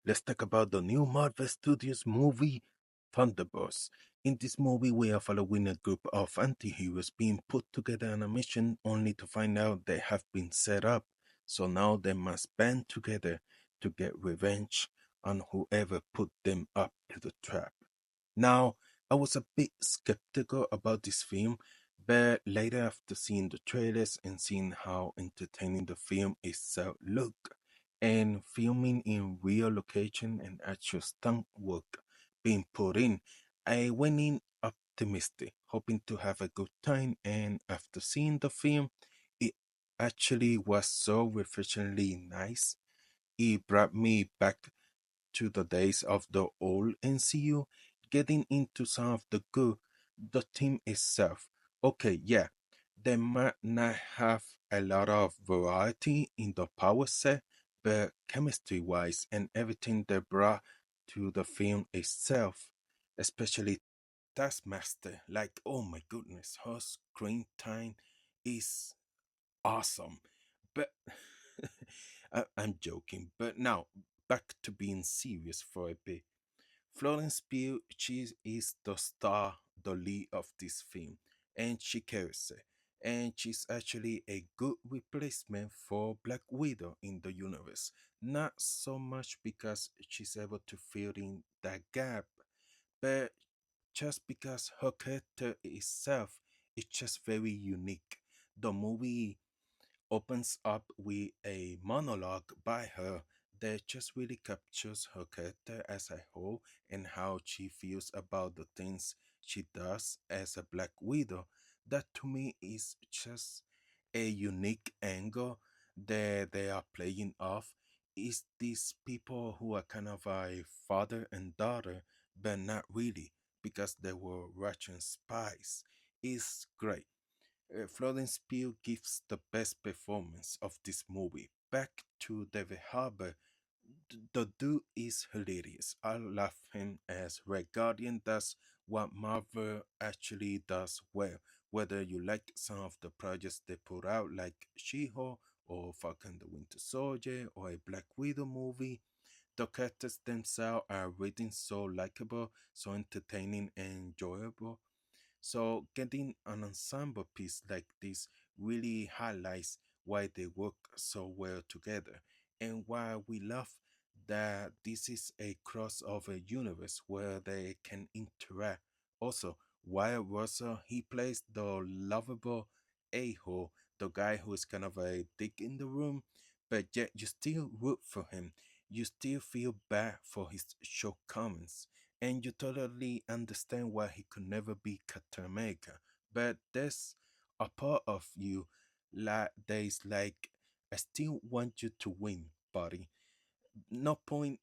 let's talk about the new Marvel Studios movie, Thunderbolts. In this movie, we are following a group of anti heroes being put together on a mission only to find out they have been set up. So now they must band together to get revenge on whoever put them up to the trap. Now, I was a bit skeptical about this film, but later, after seeing the trailers and seeing how entertaining the film itself looked, and filming in real location and actual stunt work being put in, I went in optimistic, hoping to have a good time. And after seeing the film, it actually was so refreshingly nice. It brought me back to the days of the old MCU, getting into some of the good, the team itself. Okay, yeah, they might not have a lot of variety in the power set, but chemistry wise and everything they brought to the film itself, especially Taskmaster, like, oh my goodness, her screen time is awesome. But I'm joking. But now, back to being serious for a bit. Florence Pugh, she is the star, the lead of this film, and she carries it. And she's actually a good replacement for Black Widow in the universe. Not so much because she's able to fill in that gap, but just because her character itself is just very unique. The movie opens up with a monologue by her that just really captures her character as a whole and how she feels about the things she does as a Black Widow. That to me is just a unique angle that they are playing off. Is these people who are kind of a father and daughter, but not really because they were Russian spies. Is great. Florence Pugh gives the best performance of this movie. Back to David Harbour, the dude is hilarious. I love him as Red Guardian does what Marvel actually does well. Whether you like some of the projects they put out, like She-Hulk or Falcon the Winter Soldier or a Black Widow movie, the characters themselves are written so likable, so entertaining and enjoyable. So getting an ensemble piece like this really highlights why they work so well together and why we love that this is a crossover universe where they can interact. Also, Wyatt Russell, he plays the lovable a-hole, the guy who is kind of a dick in the room, but yet you still root for him. You still feel bad for his shortcomings and you totally understand why he could never be Captain America. But there's a part of you that is like, I still want you to win, buddy. No point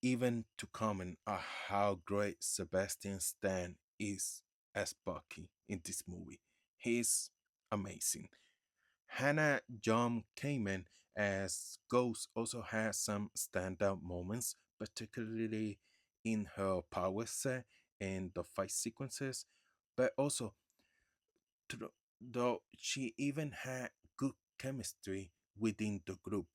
even to comment on how great Sebastian Stan is as Bucky in this movie. He's amazing. Hannah John Kamen as Ghost also has some standout moments, particularly in her power set and the fight sequences, but also though she even had good chemistry within the group.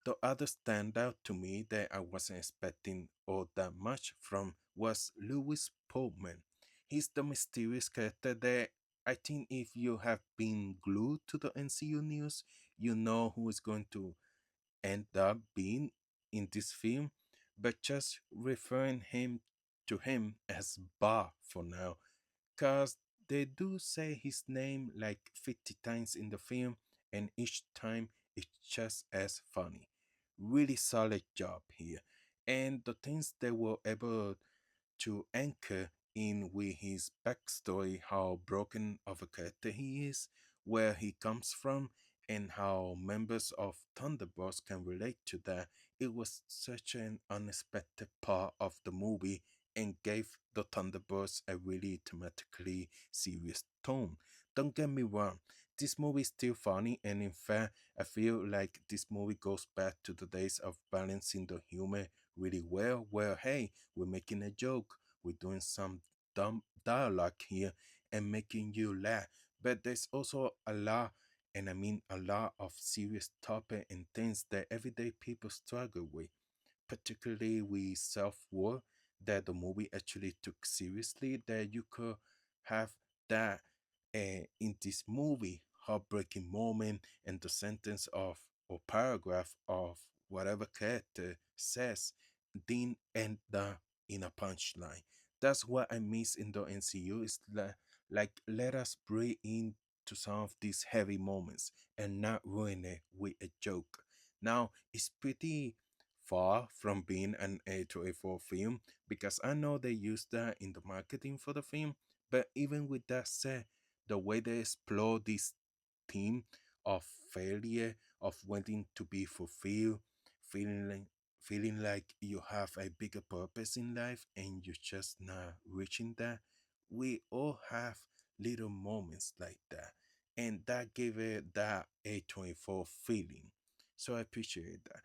The other standout to me that I wasn't expecting all that much from was Lewis Pullman. He's the mysterious character that I think if you have been glued to the MCU news, you know who is going to end up being in this film, but just referring him to him as Ba for now because they do say his name like 50 times in the film, and each time it's just as funny. Really solid job here. And the things they were able to anchor in with his backstory, how broken of a character he is, where he comes from, and how members of Thunderbolts can relate to that. It was such an unexpected part of the movie and gave the Thunderbolts a really thematically serious tone. Don't get me wrong, this movie is still funny, and in fact, I feel like this movie goes back to the days of balancing the humor really well, where hey, we're making a joke, we're doing some dumb dialogue here and making you laugh. But there's also a lot, and I mean a lot of serious topic and things that everyday people struggle with. particularly with self-worth, that the movie actually took seriously, that you could have that in this movie heartbreaking moment and the sentence of or paragraph of whatever character says then end up in a punchline. That's what I miss in the NCU. Is like let us breathe into some of these heavy moments and not ruin it with a joke. Now it's pretty far from being an A24 film because I know they use that in the marketing for the film. But even with that said, the way they explore this theme of failure, of wanting to be fulfilled, feeling like feeling like you have a bigger purpose in life and you're just not reaching that. We all have little moments like that. And that gave it that A24 feeling. So I appreciate that.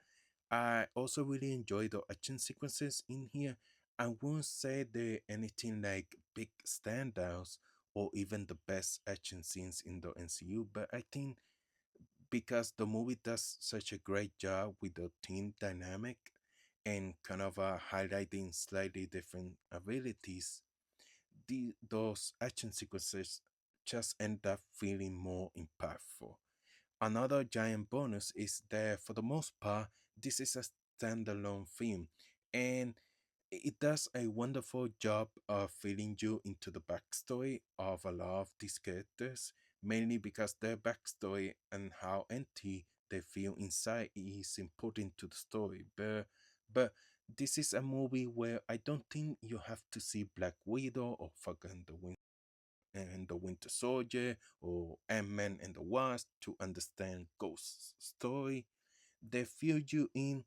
I also really enjoy the action sequences in here. I won't say they're anything like big standouts or even the best action scenes in the MCU, but I think because the movie does such a great job with the team dynamic and kind of highlighting slightly different abilities, those action sequences just end up feeling more impactful. Another giant bonus is that for the most part, this is a standalone film, and it does a wonderful job of filling you into the backstory of a lot of these characters, mainly because their backstory and how empty they feel inside is important to the story. But this is a movie where I don't think you have to see Black Widow or Falcon and the Winter Soldier or Ant-Man and the Wasp to understand Ghost's story. They fill you in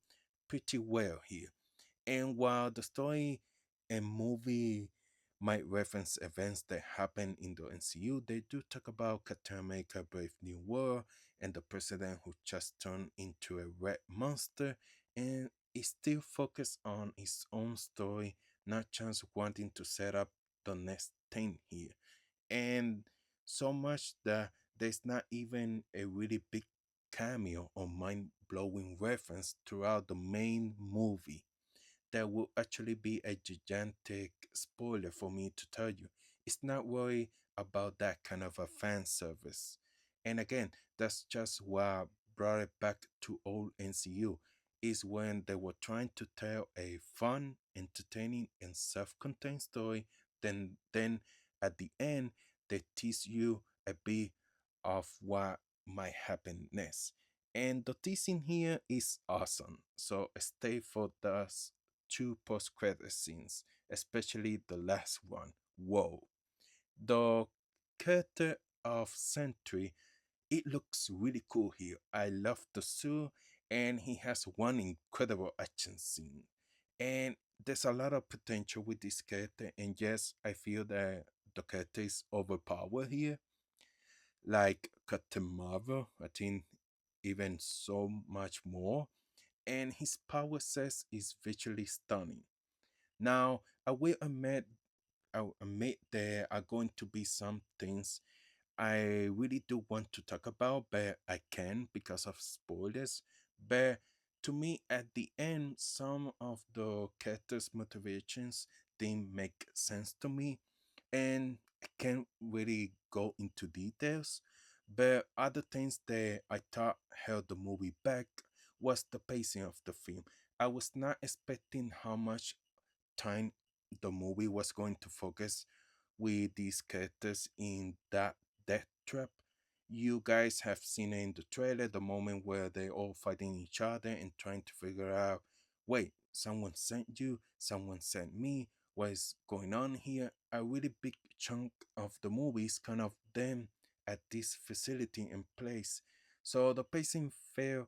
pretty well here. And while the story and movie might reference events that happen in the MCU, they do talk about Captain America Brave New World and the president who just turned into a red monster, and it still focused on his own story, not just wanting to set up the next thing here. And so much that there's not even a really big cameo or mind blowing reference throughout the main movie that will actually be a gigantic spoiler for me to tell you. It's not worry about that kind of a fan service. And again, that's just what brought it back to old NCU is when they were trying to tell a fun, entertaining, and self-contained story, then at the end they tease you a bit of what might happen next. And the teasing here is awesome. So stay for those two post-credit scenes, especially the last one. Whoa. The character of Sentry, it looks really cool here. I love the suit, and he has one incredible action scene. And there's a lot of potential with this character, and yes, I feel that the character is overpowered here. Like Captain Marvel, I think even so much more. And his power set is visually stunning. Now, I will admit there are going to be some things I really do want to talk about, but I can't because of spoilers. But to me, at the end, some of the characters' motivations didn't make sense to me, and I can't really go into details. But other things that I thought held the movie back was the pacing of the film. I was not expecting how much time the movie was going to focus with these characters in that death trap. You guys have seen it in the trailer, the moment where they're all fighting each other and trying to figure out, wait, someone sent you, someone sent me, what is going on here? A really big chunk of the movie is kind of them at this facility in place. So the pacing felt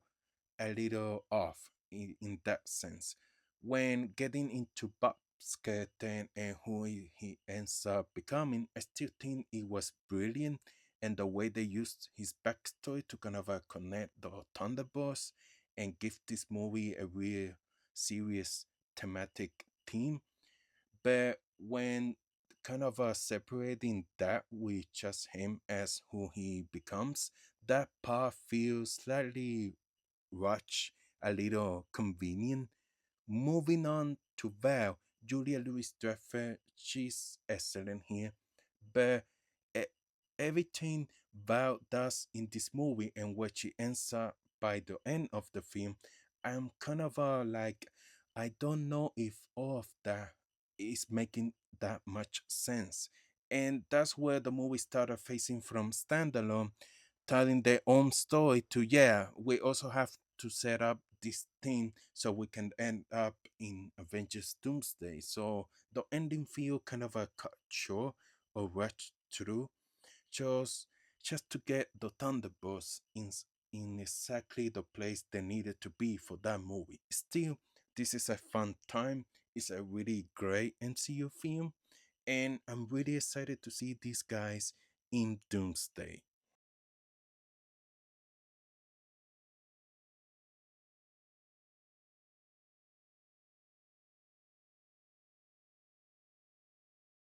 a little off in that sense. When getting into Bob's character and who he ends up becoming, I still think it was brilliant, and the way they used his backstory to kind of connect the Thunderbolts and give this movie a real serious thematic theme. But when kind of separating that with just him as who he becomes, that part feels slightly rushed, a little convenient, Moving on to Val, Julia Louis Dreyfus, she's excellent here, but e- everything Val does in this movie and what she ends up by the end of the film, I'm kind of like, I don't know if all of that is making that much sense. And that's where the movie started facing from standalone, telling their own story to, yeah, we also have to set up this thing so we can end up in Avengers Doomsday. So the ending feel kind of a cut short or rushed through, just just to get the Thunderbolts in exactly the place they needed to be for that movie. Still, this is a fun time. It's a really great MCU film, and I'm really excited to see these guys in Doomsday.